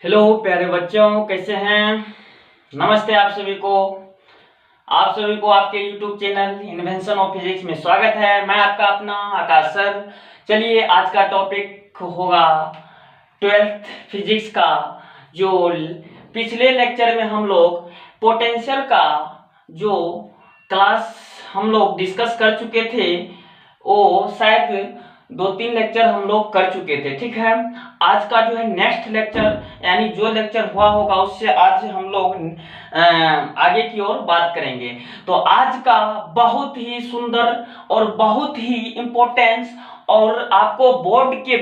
Hello प्यारे बच्चों, कैसे हैं। नमस्ते आप सभी को आपके YouTube channel invention of physics में स्वागत है। मैं आपका अपना आकाश सर। चलिए, आज का टॉपिक होगा 12th फिजिक्स का। जो पिछले लेक्चर में हम लोग पोटेंशियल का जो क्लास हम लोग डिस्कस कर चुके थे, वो शायद 2-3 लेक्चर हम लोग कर चुके थे। ठीक है, आज का जो है नेक्स्ट लेक्चर, यानी जो लेक्चर हुआ होगा उससे आज हम लोग आगे की ओर बात करेंगे। तो आज का बहुत ही सुंदर और बहुत ही इम्पोर्टेंस, और आपको बोर्ड के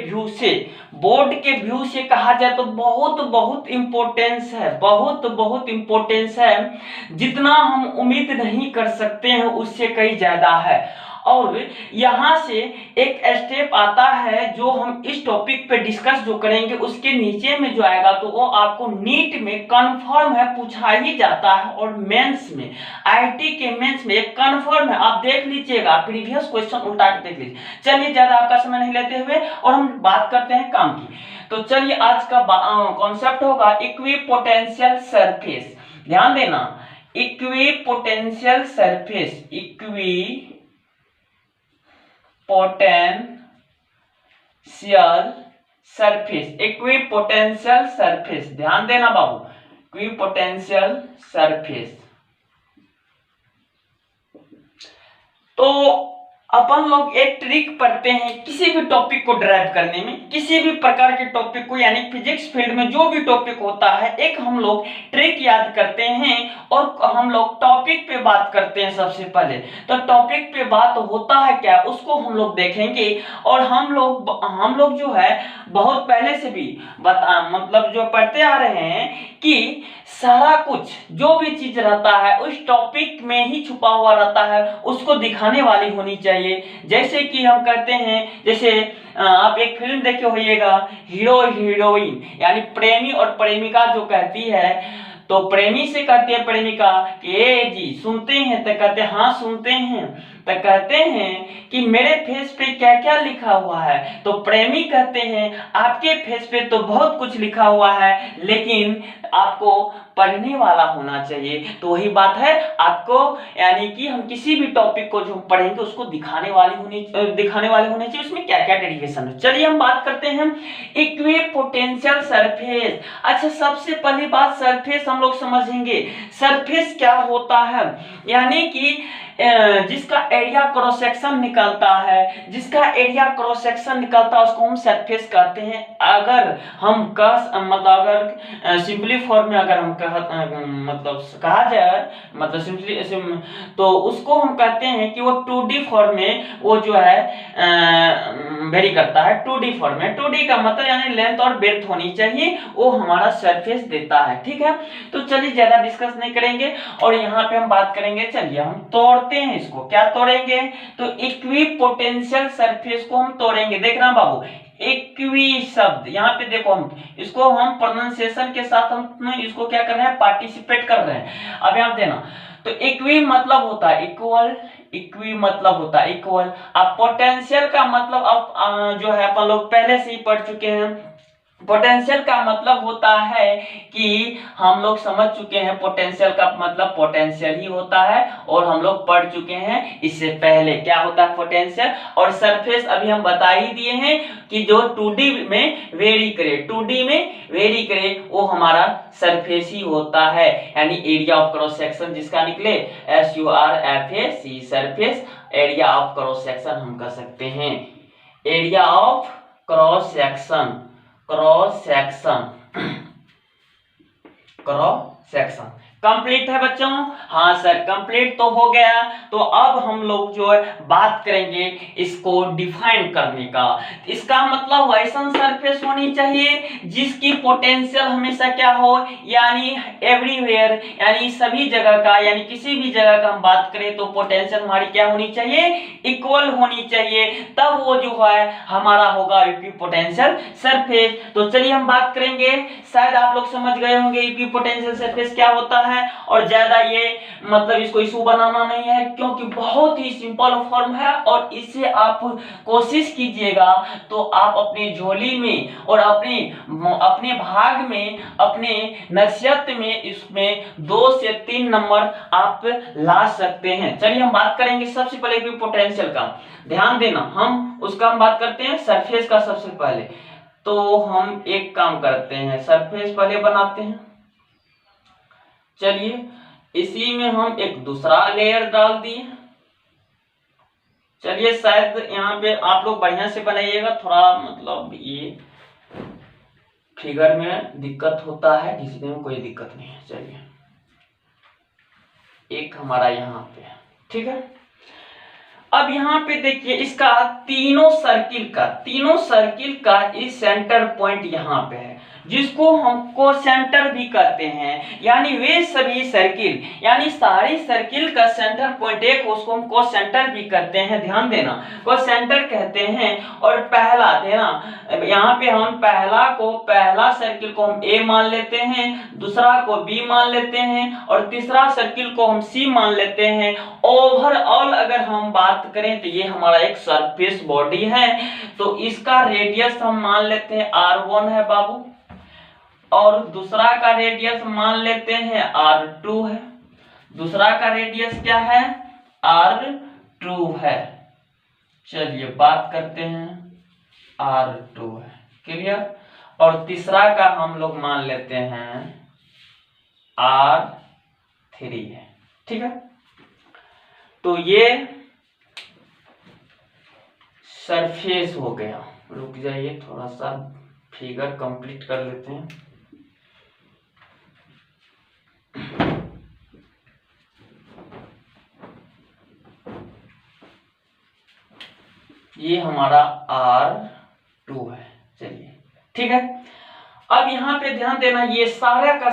व्यू से कहा जाए तो बहुत बहुत इम्पोर्टेंस है, बहुत इम्पोर्टेंस है। जितना हम उम्मीद नहीं कर सकते हैं उससे कई ज्यादा है। और यहाँ से एक स्टेप आता है जो हम इस टॉपिक पे डिस्कस जो करेंगे उसके नीचे में जो आएगा तो वो आपको नीट में कंफर्म है, पूछा ही जाता है। और मेंस में, आईटी के मेंस में एक कंफर्म है। आप देख लीजिएगा, प्रीवियस क्वेश्चन उल्टा के देख लीजिए। चलिए, ज्यादा आपका समय नहीं लेते हुए और हम बात करते हैं काम की। तो चलिए, आज का कॉन्सेप्ट होगा इक्विपोटेंशियल सरफेस। ध्यान देना, इक्विपोटेंशियल सरफेस, इक्विपोटेंशियल सरफेस, ध्यान देना बाबू, इक्विपोटेंशियल सरफेस। तो अपन लोग एक ट्रिक पढ़ते हैं किसी भी टॉपिक को ड्राइव करने में, किसी भी प्रकार के टॉपिक को, यानी फिजिक्स फील्ड में जो भी टॉपिक होता है, एक हम लोग ट्रिक याद करते हैं और हम लोग टॉपिक पे बात करते हैं। सबसे पहले तो टॉपिक पे बात होता है क्या, उसको हम लोग देखेंगे। और हम लोग जो है बहुत पहले से भी मतलब जो पढ़ते आ रहे हैं कि सारा कुछ जो भी चीज रहता है उस टॉपिक में ही छुपा हुआ रहता है, उसको दिखाने वाली होनी चाहिए। जैसे कि हम कहते हैं, जैसे आप एक फिल्म देखे होइएगा, हीरो हीरोइन यानी प्रेमी और प्रेमिका जो कहती है, तो प्रेमी से कहती है प्रेमिका कि ए जी सुनते हैं, तो कहते हैं हाँ सुनते हैं। तो कहते हैं कि मेरे फेस पे क्या क्या लिखा हुआ है, तो प्रेमी कहते हैं आपके फेस पे तो बहुत कुछ लिखा हुआ है, लेकिन आपको पढ़ने वाला होना चाहिए। तो वही बात है, आपको यानी कि हम किसी भी टॉपिक को जो पढ़ेंगे उसको दिखाने वाले होने चाहिए उसमें क्या क्या डेरिवेशन है। चलिए, हम बात करते हैं इक्विपोटेंशियल सरफेस। अच्छा, सबसे पहली बात सरफेस हम लोग समझेंगे। सरफेस क्या होता है, यानी कि जिसका एरिया क्रॉस सेक्शन निकलता है, उसको हम सरफेस कहते हैं। अगर हम अगर सिंपली फॉर्म में अगर हम कहा जाए, मतलब सिंपली तो उसको हम कहते हैं कि वो 2D फॉर्म में वो जो है वेरी करता है। 2D फॉर्म में, 2D का मतलब यानी लेंथ और ब्रेड्थ होनी चाहिए, वो हमारा सरफेस देता है। ठीक है, तो चलिए ज्यादा डिस्कस नहीं करेंगे और यहाँ पे हम बात करेंगे। चलिए, हम तोड़ते हैं इसको। क्या तोड़ेंगे, तो इक्विपोटेंशियल सरफेस को हम तोड़ेंगे। देखना बाबू, इक्वी शब्द यहाँ पे देखो, हम प्रोनाउंसिएशन के साथ हम इसको क्या कर रहे हैं, पार्टिसिपेट कर रहे हैं। अब यहाँ देना, तो इक्वी मतलब होता है इक्वल, अब पोटेंशियल का मतलब अब जो है अपन लोग पहले से ही पढ़ चुके हैं। पोटेंशियल का मतलब होता है कि हम लोग समझ चुके हैं, पोटेंशियल का मतलब पोटेंशियल ही होता है, और हम लोग पढ़ चुके हैं इससे पहले क्या होता है पोटेंशियल। और सरफेस अभी हम बता ही दिए हैं कि जो 2D में वेरी करे वो हमारा सरफेस ही होता है, यानी एरिया ऑफ क्रॉस सेक्शन जिसका निकले SURFAC, surface area of cross section हम कह सकते हैं। Area of cross section complete है बच्चों। हाँ सर, कंप्लीट तो हो गया। तो अब हम लोग जो है बात करेंगे इसको डिफाइन करने का। इसका मतलब वैसा सरफेस होनी चाहिए जिसकी पोटेंशियल हमेशा क्या हो, यानी एवरीवेयर, यानी सभी जगह का, यानी किसी भी जगह का हम बात करें तो पोटेंशियल हमारी क्या होनी चाहिए, इक्वल होनी चाहिए। तब वो जो है हमारा होगा इक्विपोटेंशियल सरफेस। तो चलिए हम बात करेंगे, शायद आप लोग समझ गए होंगे इक्विपोटेंशियल सरफेस क्या होता है। है और ज्यादा ये मतलब इसको इशू बनाना नहीं है, क्योंकि बहुत ही सिंपल फॉर्म है और इससे आप कोशिश कीजिएगा तो आप अपनी झोली में और अपने भाग में, अपने नसीहत में इसमें 2 से 3 नंबर आप ला सकते हैं। चलिए हम बात करेंगे सबसे पहले इक्विपोटेंशियल का, ध्यान देना हम उसका हम बात करते हैं सरफेस का सबसे पहले। तो हम एक काम करते हैं, सरफेस पहले बनाते हैं। चलिए इसी में हम एक दूसरा लेयर डाल दिए। चलिए शायद यहाँ पे आप लोग बढ़िया से बनाइएगा, थोड़ा मतलब ये फिगर में दिक्कत होता है, घिसने में कोई दिक्कत नहीं है। चलिए एक हमारा यहाँ पे, ठीक है। अब यहाँ पे देखिए इसका तीनों सर्किल का इस सेंटर पॉइंट यहाँ पे है, जिसको हम कोसेंटर भी कहते हैं। यानी वे सभी सर्किल, यानी सारी सर्किल का सेंटर पॉइंट एक, उसको हम कोसेंटर भी कहते हैं। ध्यान देना, कोसेंटर कहते हैं। और पहला देना, यहाँ पे हम पहला सर्किल को हम ए मान लेते हैं, दूसरा को बी मान लेते हैं और तीसरा सर्किल को हम सी मान लेते हैं। ओवरऑल अगर हम बात करें तो ये हमारा एक सरफेस बॉडी है। तो इसका रेडियस हम मान लेते हैं R1 है बाबू, और दूसरा का रेडियस मान लेते हैं R2 है। दूसरा का रेडियस क्या है? R2 है। चलिए बात करते हैं R2 है, क्लियर। और तीसरा का हम लोग मान लेते हैं R3 है, ठीक है। तो ये सरफेस हो गया। रुक जाइए, थोड़ा सा फिगर कंप्लीट कर लेते हैं। ये हमारा R2 है। चलिए ठीक है। अब यहाँ पे ध्यान देना, ये सारा का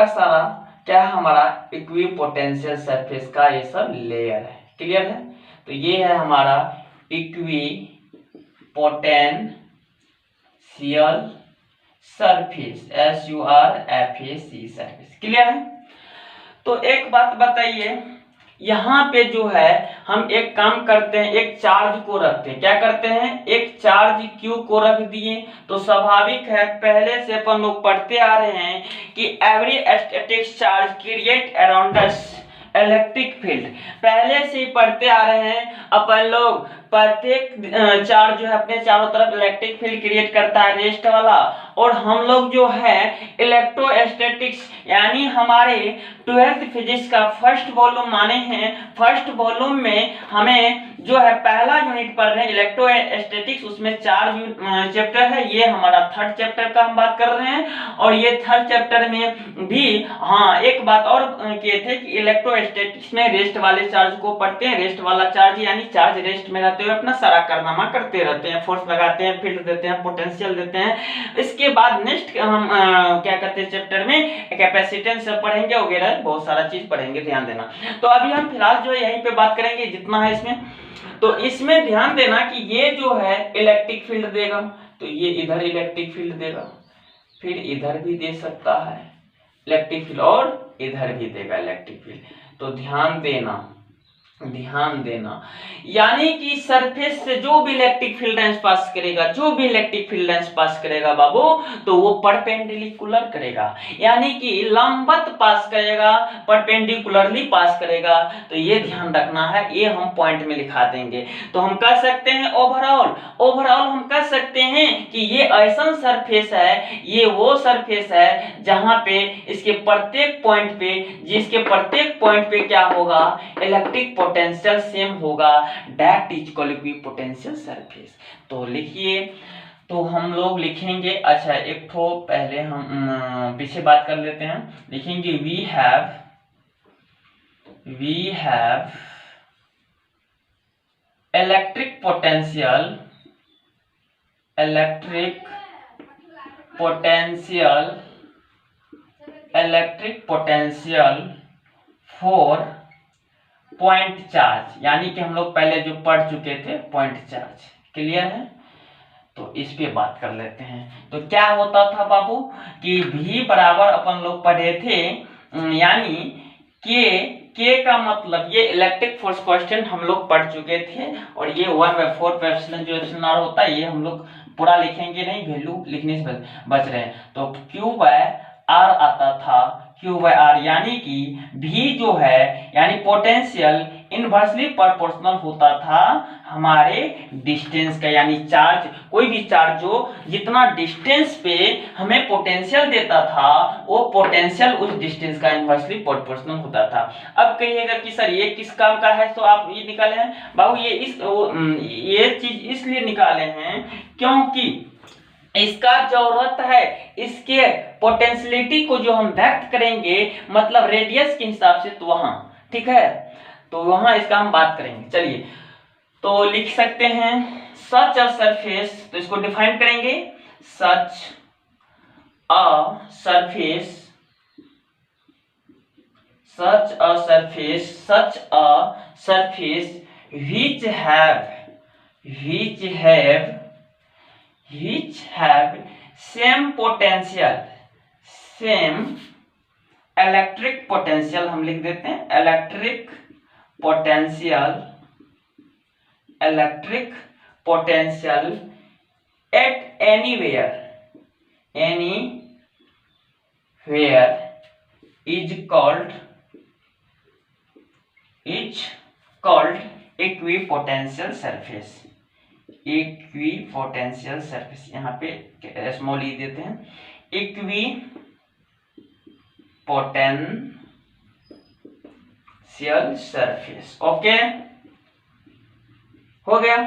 सारा क्या है? हमारा इक्विपोटेंशियल सरफेस का ये सब लेयर है, क्लियर है। तो ये है हमारा equipotential surface, SURFAC surface, clear है। तो एक बात बताइए, यहाँ पे जो है हम एक काम करते हैं, एक चार्ज को रखते हैं। क्या करते हैं? एक चार्ज Q को रख दिए। तो स्वाभाविक है, पहले से अपन लोग पढ़ते आ रहे हैं कि every static charge create around electric field. पहले से ही पढ़ते आ रहे हैं अपन लोग, प्रत्येक चार्ज जो है अपने चारों तरफ इलेक्ट्रिक फील्ड क्रिएट करता है, रेस्ट वाला। और हम लोग जो है इलेक्ट्रोस्टैटिक्स यानी हमारे 12th फिजिक्स का फर्स्ट वॉल्यूम माने हैं। फर्स्ट वॉल्यूम में हमें जो है पहला यूनिट पढ़ रहे हैं इलेक्ट्रोस्टैटिक्स, उसमें 4 चैप्टर है। ये हमारा 3rd चैप्टर का हम बात कर रहे हैं। और ये 3rd चैप्टर में भी हाँ एक बात और किए थे कि इलेक्ट्रोस्टैटिक्स में रेस्ट वाले चार्ज को पढ़ते हैं। रेस्ट वाला चार्ज यानी चार्ज रेस्ट में रहते हुए अपना सारा कारनामा करते रहते हैं, फोर्स लगाते हैं, फील्ड देते हैं, पोटेंशियल देते हैं। इसके बाद नेक्स्ट हम क्या कहते हैं चैप्टर में कैपेसिटेंस पढ़ेंगे वगैरह, बहुत सारा चीज पढ़ेंगे, ध्यान देना। तो अभी हम फिलहाल जो है यहीं पे बात करेंगे जितना है इसमें। तो इसमें ध्यान देना कि ये जो है इलेक्ट्रिक फील्ड देगा, तो ये इधर इलेक्ट्रिक फील्ड देगा, फिर इधर भी दे सकता है इलेक्ट्रिक फील्ड और इधर भी देगा इलेक्ट्रिक फील्ड। तो ध्यान देना यानी कि सरफेस से जो भी इलेक्ट्रिक फील्ड लाइंस पास करेगा बाबू, तो वो परपेंडिकुलर करेगा, यानी कि लंबवत पास करेगा, परपेंडिकुलरली पास करेगा। तो ये ध्यान रखना है, ये हम पॉइंट में लिखा देंगे। तो हम कह सकते हैं ओवरऑल हम कह सकते हैं कि ये ऐसा सरफेस है, ये वो सरफेस है जहां पे इसके प्रत्येक पॉइंट पे क्या होगा? इलेक्ट्रिक पोटेंशियल सेम होगा, that is called equipotential surface. तो लिखिए, तो हम लोग लिखेंगे, अच्छा एक तो पहले हम पीछे बात कर लेते हैं। लिखेंगे we have electric potential for point charge, यानी कि हम लोग पहले जो पढ़ चुके थे पॉइंट चार्ज, क्लियर है। तो इस पे बात कर लेते हैं। तो क्या होता था बाबू कि V बराबर अपन लोग पढ़े थे, यानी के का मतलब, ये इलेक्ट्रिक फोर्स कांस्टेंट हम लोग पढ़ चुके थे, और ये 1/4 पे एप्सिलॉन जो एप्सिलॉन आर होता है, ये हम लोग पूरा लिखेंगे नहीं, वैल्यू लिखने से बच रहे हैं। तो Q बाय आर आता था, Q बाय आर, यानी कि V जो है यानी पोटेंशियल इनवर्सली प्रोपोर्शनल होता था हमारे डिस्टेंस का, यानी चार्ज, कोई भी चार्ज जो जितना डिस्टेंस पे हमें पोटेंशियल देता था, वो पोटेंशियल उस डिस्टेंस का इनवर्सली प्रोपोर्शनल होता था। अब कहिएगा कि सर ये किस काम का है, तो आप ये निकाले हैं बाबू, ये चीज इसलिए निकाले हैं क्योंकि इसका जरूरत है, इसके पोटेंशियलिटी को जो हम व्यक्त करेंगे मतलब रेडियस के हिसाब से, तो वहां, ठीक है, तो वहां इसका हम बात करेंगे। चलिए, तो लिख सकते हैं सच अ सरफेस, तो इसको डिफाइन करेंगे, such a surface, such a surface which have same potential, same electric potential, हम लिख देते हैं electric potential at anywhere is called equipotential surface, equipotential surface, यहाँ पे स्मॉल ई देते हैं, इक्विपोटेंशियल सरफेस। ओके, हो गया।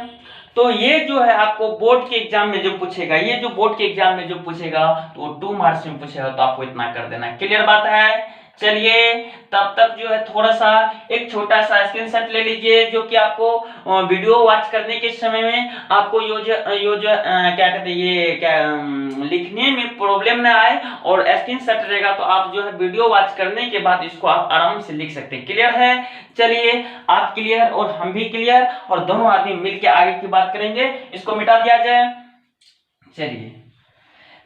तो ये जो है आपको बोर्ड के एग्जाम में जो पूछेगा, ये जो बोर्ड के एग्जाम में जो पूछेगा, तो 2 मार्क्स में पूछेगा, तो आपको इतना कर देना। क्लियर बात है? चलिए, तब तक जो है थोड़ा सा एक छोटा सा स्क्रीनशॉट ले लीजिए, जो कि आपको वीडियो वॉच करने के समय में आपको क्या कहते हैं, ये क्या लिखने में प्रॉब्लम ना आए, और स्क्रीनशॉट रहेगा तो आप जो है वीडियो वॉच करने के बाद इसको आप आराम से लिख सकते हैं। क्लियर है? चलिए, आप क्लियर और हम भी क्लियर, और दोनों आदमी मिलकर आगे की बात करेंगे। इसको मिटा दिया जाए। चलिए,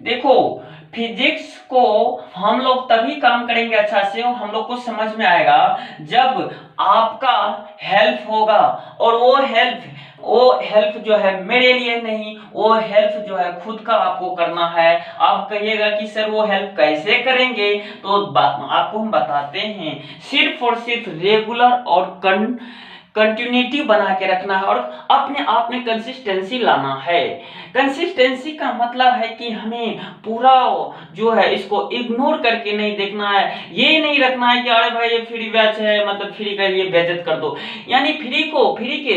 देखो, फिजिक्स को हम लोग तभी काम करेंगे अच्छा से, और हम लोग को समझ में आएगा जब आपका हेल्प होगा, और वो हेल्प जो है मेरे लिए नहीं, वो हेल्प जो है खुद का आपको करना है। आप कहिएगा कि सर वो हेल्प कैसे करेंगे, तो आपको हम बताते हैं, सिर्फ और सिर्फ रेगुलर और कंटिन्यूटी बना के रखना है, और अपने आप में कंसिस्टेंसी लाना है। कंसिस्टेंसी का मतलब है कि हमें पूरा जो है इसको इग्नोर करके नहीं देखना है, ये नहीं रखना है कि अरे भाई ये फ्री बैच है, मतलब फ्री का लिए बेइज्जत कर दो, यानी फ्री के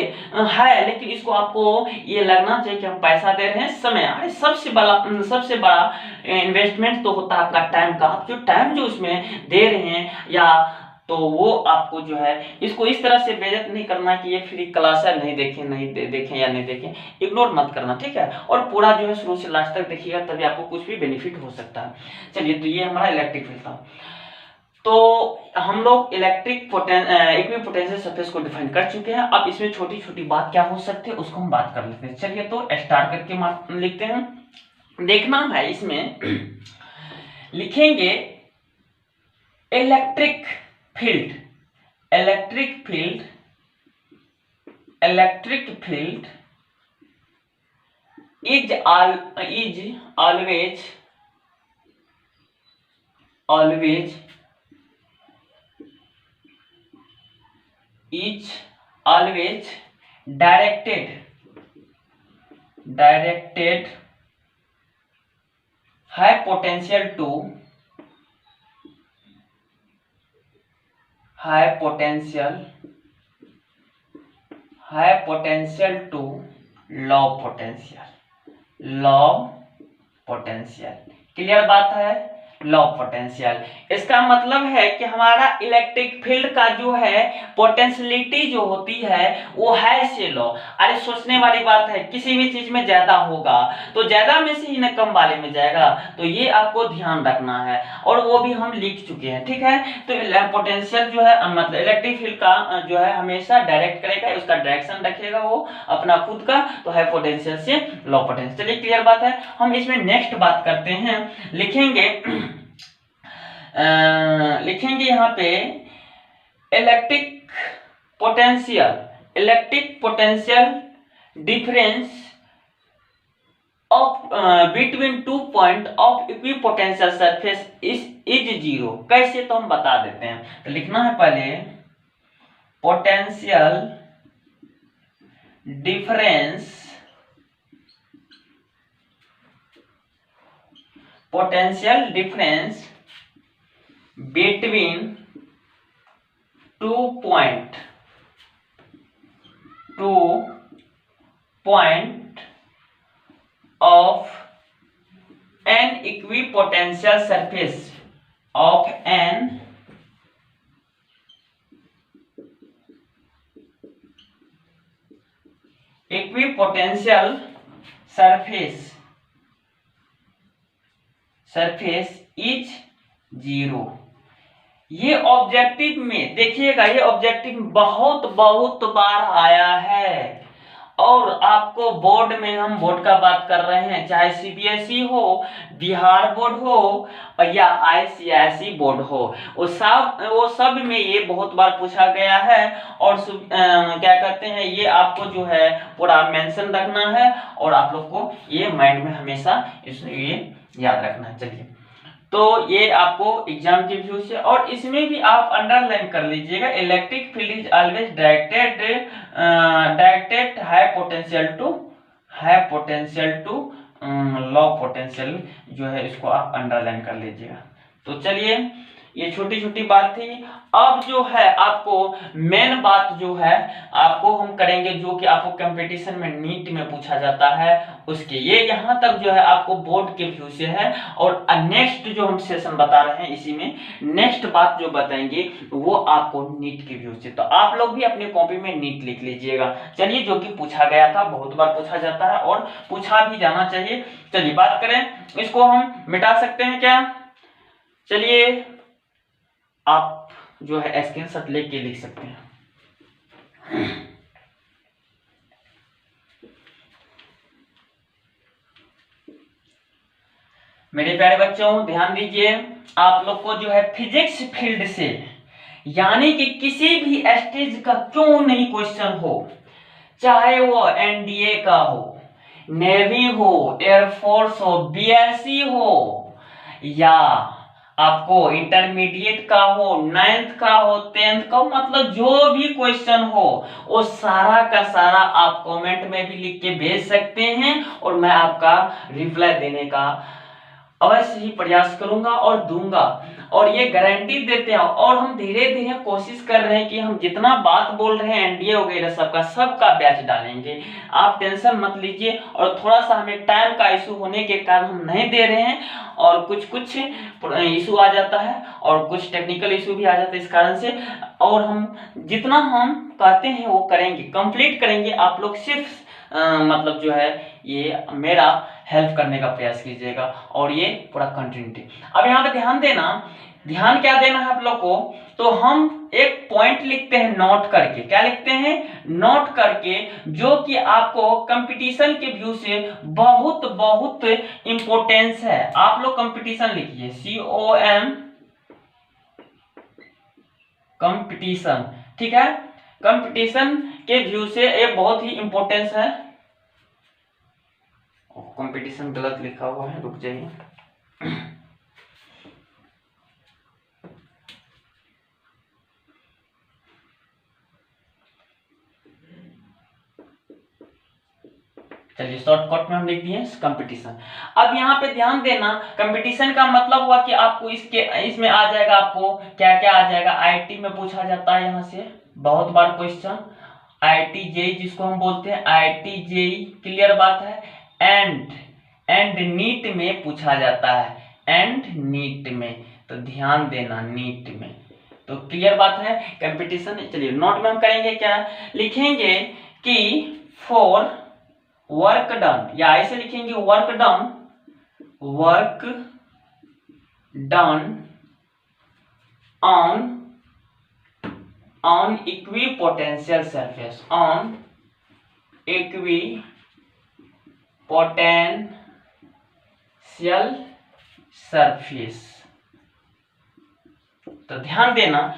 है, लेकिन इसको आपको ये लगना चाहिए कि हम पैसा दे रहे हैं। समय, अरे सबसे बड़ा इन्वेस्टमेंट तो होता है आपका टाइम का। आप जो टाइम जो उसमें दे रहे हैं, या तो वो आपको जो है इसको इस तरह से बेइज्जत नहीं करना कि ये फ्री क्लास है, नहीं देखें या नहीं देखें, इग्नोर मत करना, ठीक है। और पूरा जो है शुरू से लास्ट तक देखिएगा, तभी आपको कुछ भी बेनिफिट हो सकता है। चलिए, तो ये हमारा इलेक्ट्रिक फील्ड था। तो हम लोग इक्विपोटेंशियल सरफेस को डिफाइन कर चुके हैं। अब इसमें छोटी छोटी बात क्या हो सकती है उसको हम बात कर लेते हैं। चलिए, तो स्टार्ट करके लिखते हैं। देखना है, इसमें लिखेंगे electric field is always directed high potential to low potential। Clear बात है? Low potential. इसका मतलब है कि हमारा इलेक्ट्रिक फील्ड का जो है पोटेंशियलिटी जो होती है वो है से लो। अरे सोचने वाली बात है, किसी भी चीज में ज्यादा होगा तो ज्यादा में से ही न कम वाले में जाएगा, तो ये आपको ध्यान रखना है और वो भी हम लिख चुके हैं, ठीक है। तो पोटेंशियल जो है मतलब इलेक्ट्रिक फील्ड का जो है हमेशा डायरेक्ट करेगा, उसका डायरेक्शन रखेगा वो अपना खुद का, तो है पोटेंशियल से लो पोटेंशियल। चलिए क्लियर बात है। हम इसमें नेक्स्ट बात करते हैं, लिखेंगे लिखेंगे यहाँ पे electric potential difference of between 2 point of equipotential surface is 0। कैसे, तो हम बता देते हैं। तो लिखना है पहले potential difference between 2 point of an equipotential surface of an equipotential surface is 0। ये ऑब्जेक्टिव में देखिएगा, ये ऑब्जेक्टिव बहुत बहुत बार आया है और आपको बोर्ड में, हम बोर्ड का बात कर रहे हैं, चाहे सीबीएसई हो, बिहार बोर्ड हो या आईसीएसई बोर्ड हो, वो सब में ये बहुत बार पूछा गया है। और क्या कहते हैं, ये आपको जो है पूरा मेंशन रखना है और आप लोग को ये माइंड में हमेशा ये याद रखना है। चलिए, तो ये आपको एग्जाम के व्यू से, और इसमें भी आप अंडरलाइन कर लीजिएगा, electric field is always directed high potential to low potential, जो है इसको आप अंडरलाइन कर लीजिएगा। तो चलिए, ये छोटी छोटी बात थी। अब जो है आपको मेन बात जो है आपको हम करेंगे, जो कि आपको कंपटीशन में नीट में पूछा जाता है उसके, ये यहाँ तक जो है आपको बोर्ड के व्यू से है। और नेक्स्ट जो हम सेशन बता रहे हैं, इसी में नेक्स्ट बात जो बताएंगे वो आपको नीट के व्यू से। तो आप लोग भी अपनी कॉपी में नीट लिख लीजिएगा। चलिए, जो कि पूछा गया था, बहुत बार पूछा जाता है और पूछा भी जाना चाहिए। चलिए बात करें, इसको हम मिटा सकते हैं क्या? चलिए, आप जो है स्क्रीनशॉट लेके लिख सकते हैं। मेरे प्यारे बच्चों ध्यान दीजिए, आप लोग को जो है फिजिक्स फील्ड से, यानी कि किसी भी स्टेज का क्यों नहीं क्वेश्चन हो, चाहे वो एनडीए का हो, नेवी हो, एयरफोर्स हो, बीएससी हो, या आपको इंटरमीडिएट का हो, 9th का हो, 10th का हो, मतलब जो भी क्वेश्चन हो वो सारा का सारा आप कमेंट में भी लिख के भेज सकते हैं और मैं आपका रिप्लाई देने का अवश्य ही प्रयास करूंगा और दूंगा। और ये गारंटी देते हैं, और हम धीरे धीरे कोशिश कर रहे हैं कि हम जितना बात बोल रहे हैं एनडीए वगैरह सबका बैच डालेंगे। आप टेंशन मत लीजिए। और थोड़ा सा हमें टाइम का इशू होने के कारण हम नहीं दे रहे हैं, और कुछ इशू आ जाता है और कुछ टेक्निकल इशू भी आ जाता है इस कारण से। और हम जितना हम कहते हैं वो करेंगे, कंप्लीट करेंगे। आप लोग सिर्फ मतलब जो है ये मेरा हेल्प करने का प्रयास कीजिएगा और ये पूरा कंटिन्यूटी। अब यहाँ पे ध्यान देना, ध्यान क्या देना है आप लोग को, तो हम एक पॉइंट लिखते हैं नोट करके। क्या लिखते हैं? नोट करके, जो कि आपको कंपटीशन के व्यू से बहुत बहुत इंपॉर्टेंस है। आप लोग कंपटीशन लिखिए, COM कंपटीशन, ठीक है। कंपटीशन के व्यू से ये बहुत ही इंपॉर्टेंस है। कंपटीशन गलत लिखा हुआ है, रुक जाइए। चलिए शॉर्टकट में हम लिख दिए कंपटीशन। अब यहाँ पे ध्यान देना, कंपटीशन का मतलब हुआ कि आपको इसमें आ जाएगा, आपको क्या क्या आ जाएगा। आईटी में पूछा जाता है, यहाँ से बहुत बार क्वेश्चन, आईटी जेई जिसको हम बोलते हैं, आईटी जेई, क्लियर बात है। एंड नीट में पूछा जाता है, एंड नीट में। तो ध्यान देना नीट में। तो क्लियर बात है, कंपटीशन। चलिए नोट में हम करेंगे क्या, लिखेंगे कि फॉर वर्क डन, या ऐसे लिखेंगे work done on equipotential surface, on equipotential surface। तो ध्यान देना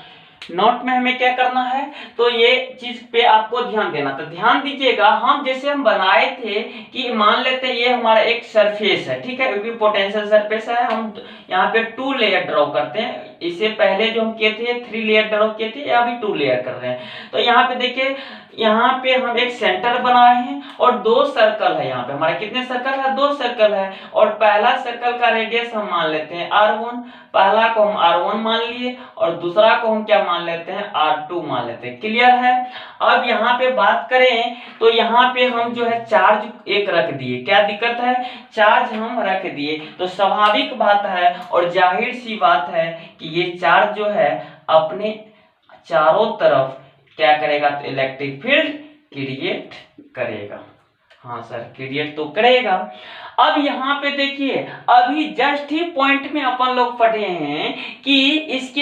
नोट में हमें क्या करना है, तो ये चीज पे आपको ध्यान देना। तो ध्यान दीजिएगा, हम जैसे हम बनाए थे कि मान लेते हैं ये हमारा एक सरफेस है, ठीक है, इक्विपोटेंशियल सरफेस है। हम यहाँ पे 2 लेयर ड्रॉ करते हैं। इससे पहले जो हम किए थे 3 लेयर ड्रॉ किए थे, अभी 2 लेयर कर रहे हैं। तो यहाँ पे देखिए, यहाँ पे हम एक सेंटर बनाए हैं और 2 सर्कल है। यहाँ पे हमारे कितने सर्कल है, 2 सर्कल है। और पहला सर्कल का रेडियस हम मान लेते हैं R1, पहला को हम R1 मान लिए और दूसरा को हम क्या मान लेते हैं, R2 मान लेते हैं। क्लियर है। अब यहाँ पे बात करें तो यहाँ पे हम जो है चार्ज एक रख दिए, क्या दिक्कत है, चार्ज हम रख दिए। तो स्वाभाविक बात है और जाहिर सी बात है कि ये चार्ज जो है अपने चारों तरफ क्या करेगा, तो इलेक्ट्रिक फील्ड क्रिएट करेगा। हाँ सर, क्रिएट तो करेगा। अब यहाँ पे देखिए, अभी जस्ट ही पॉइंट में अपन लोग पढ़े हैं कि इस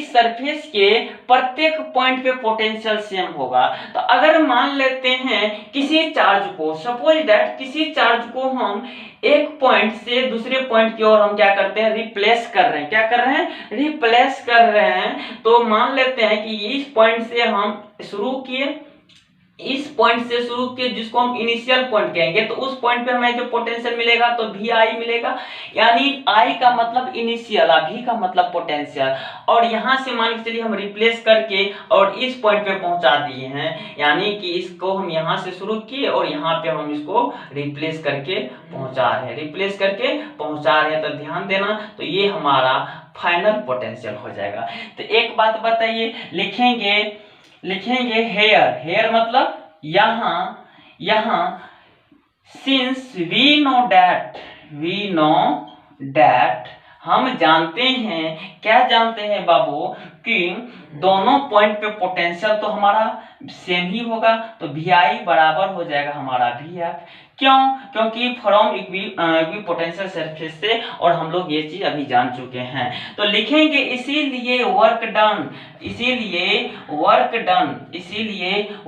सरफेस के प्रत्येक पॉइंट पे पोटेंशियल सेम होगा। तो अगर मान लेते हैं किसी चार्ज को, सपोज दैट किसी चार्ज को हम एक पॉइंट से दूसरे पॉइंट की ओर हम क्या करते हैं, रिप्लेस कर रहे हैं। क्या कर रहे हैं, रिप्लेस कर रहे हैं। तो मान लेते हैं कि इस पॉइंट से हम शुरू किए, इस पॉइंट से शुरू किए जिसको हम इनिशियल पॉइंट कहेंगे। तो उस पॉइंट पे हमें जो पोटेंशियल मिलेगा तो VI मिलेगा, यानी I का मतलब इनिशियल, V का मतलब पोटेंशियल। और यहां से मान के चलिए हम रिप्लेस करके और इस पॉइंट पे पहुंचा दिए हैं, यानी कि इसको हम यहां से शुरू किए और यहां पे हम इसको रिप्लेस करके पहुंचा रहे हैं, रिप्लेस करके पहुंचा रहे हैं। तो ध्यान देना, तो ये हमारा फाइनल पोटेंशियल हो जाएगा। तो एक बात बताइए, लिखेंगे हेयर मतलब यहां सिंस वी नो दैट हम जानते हैं, क्या जानते हैं बाबू, कि दोनों पॉइंट पे पोटेंशियल तो हमारा सेम ही होगा। तो VI बराबर हो जाएगा हमारा VF। क्यों, क्योंकि फ्रॉम इक्विपोटेंशियल सरफेस से, और हम लोग ये चीज अभी जान चुके हैं। तो लिखेंगे इसीलिए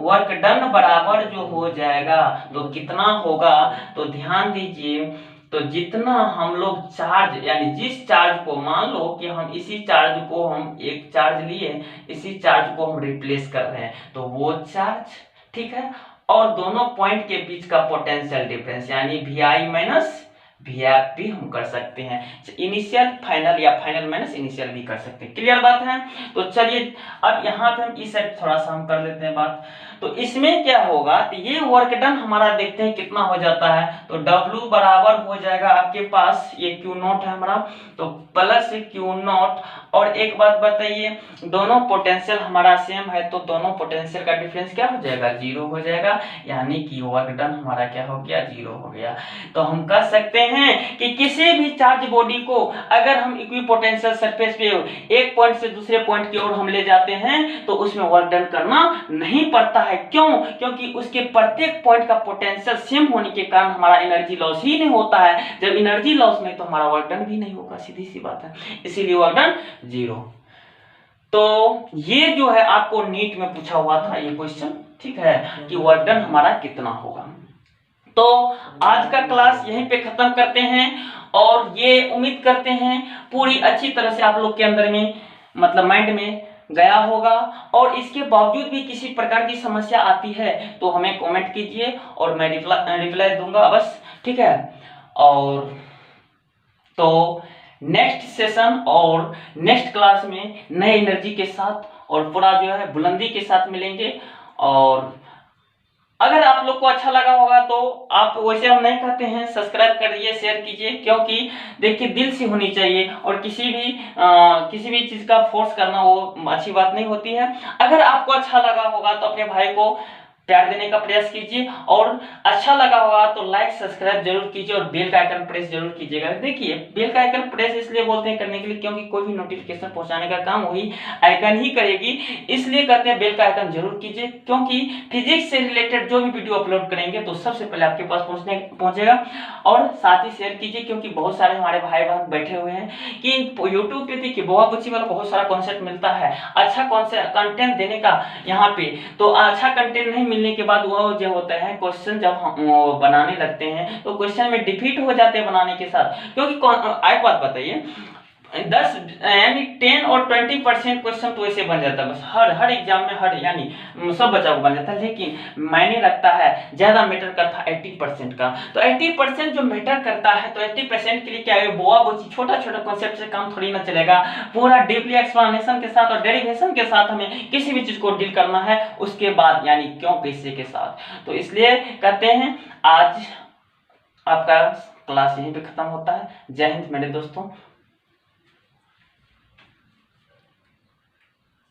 वर्क डन बराबर जो हो जाएगा तो कितना होगा, तो ध्यान दीजिए, तो जितना हम लोग चार्ज, यानी जिस चार्ज को, मान लो कि हम इसी चार्ज को, हम एक चार्ज लिए, इसी चार्ज को हम रिप्लेस कर रहे हैं, तो वो चार्ज, ठीक है, और दोनों पॉइंट के बीच का पोटेंशियल डिफरेंस यानी VI माइनस VF भी हम कर सकते हैं। इनिशियल फाइनल या फाइनल माइनस इनिशियल भी कर सकते हैं। क्लियर बात है। तो चलिए अब यहाँ पे हम इस साइड थोड़ा सा हम कर लेते हैं बात। तो इसमें क्या होगा, तो ये वर्क डन हमारा देखते हैं कितना हो जाता है। तो W बराबर हो जाएगा आपके पास, ये Q0 है हमारा, तो प्लस Q0। और एक बात बताइए, दोनों पोटेंशियल हमारा सेम है, तो दोनों पोटेंशियल का डिफरेंस क्या हो जाएगा, 0 हो जाएगा, यानी कि वर्क डन हमारा क्या हो गया, 0 हो गया। तो हम कह सकते हैं कि किसी भी चार्ज बॉडी को अगर हम इक्विपोटेंशियल सरफेस पे एक पॉइंट से दूसरे पॉइंट की ओर हम ले जाते हैं तो उसमें वर्क डन करना नहीं पड़ता है। क्यों, क्योंकि उसके प्रत्येक पॉइंट का पोटेंशियल सेम होने के कारण हमारा एनर्जी लॉस ही नहीं होता है। जब एनर्जी लॉस नहीं तो हमारा वर्क डन भी नहीं होगा, सीधी सी बात है, इसीलिए वर्क डन 0। तो ये जो है आपको नीट में पूछा हुआ था ये क्वेश्चन, ठीक है, कि वर्क डन हमारा कितना होगा। तो आज का क्लास यहीं पे खत्म करते हैं और ये उम्मीद करते हैं पूरी अच्छी तरह से आप लोग के अंदर में, मतलब माइंड में गया होगा। और इसके बावजूद भी किसी प्रकार की समस्या आती है तो हमें कमेंट कीजिए और मैं रिप्लाई दूंगा बस, ठीक है। और तो नेक्स्ट सेशन और नेक्स्ट क्लास में नए एनर्जी के साथ और पूरा जो है बुलंदी के साथ मिलेंगे। और अगर आप लोग को अच्छा लगा होगा तो आप, वैसे हम नहीं कहते हैं, सब्सक्राइब करिए, शेयर कीजिए, क्योंकि देखिए दिल से होनी चाहिए और किसी भी चीज का फोर्स करना वो अच्छी बात नहीं होती है। अगर आपको अच्छा लगा होगा तो अपने भाई को प्यार देने का प्रयास कीजिए, और अच्छा लगा होगा तो लाइक सब्सक्राइब जरूर कीजिए और बेल का आइकन प्रेस जरूर कीजिएगा। देखिए बेल का आइकन प्रेस इसलिए बोलते हैं करने के लिए क्योंकि कोई भी नोटिफिकेशन पहुंचाने का काम वही आइकन ही करेगी, इसलिए कहते हैं बेल का आइकन जरूर कीजिए, क्योंकि फिजिक्स से रिलेटेड जो भी वीडियो अपलोड करेंगे तो सबसे पहले आपके पास पहुंचेगा। और साथ ही शेयर कीजिए, क्योंकि बहुत सारे हमारे भाई बहन बैठे हुए हैं कि यूट्यूब पे देखिए बहुत बच्ची वाला बहुत सारा कॉन्सेप्ट मिलता है, अच्छा कॉन्सेप्ट कंटेंट देने का यहाँ पे, तो अच्छा कंटेंट नहीं मिलने के बाद वो जो होता है क्वेश्चन जब हम बनाने लगते हैं तो क्वेश्चन में डिफीट हो जाते हैं बनाने के साथ। क्योंकि एक बात बताइए, 10 यानी 10 और 20% क्वेश्चन तो ऐसे बन जाता है बस, हर एग्जाम में हर यानी सब बच्चा को बन जाता है, लेकिन मैंने लगता है ज्यादा मैटर करता है 80% का। तो 80% जो मैटर करता है तो 80% के लिए क्या है, बोआ बोची छोटा छोटा कॉन्सेप्ट से काम थोड़ी ना चलेगा, पूरा डीपली एक्सप्लेनेशन के साथ और डेरिवेशन के साथ हमें किसी भी चीज को डील करना है, उसके बाद यानी क्यों कैसे के साथ। तो इसलिए कहते हैं आज आपका क्लास यहीं पे खत्म होता है। जय हिंद मेरे दोस्तों।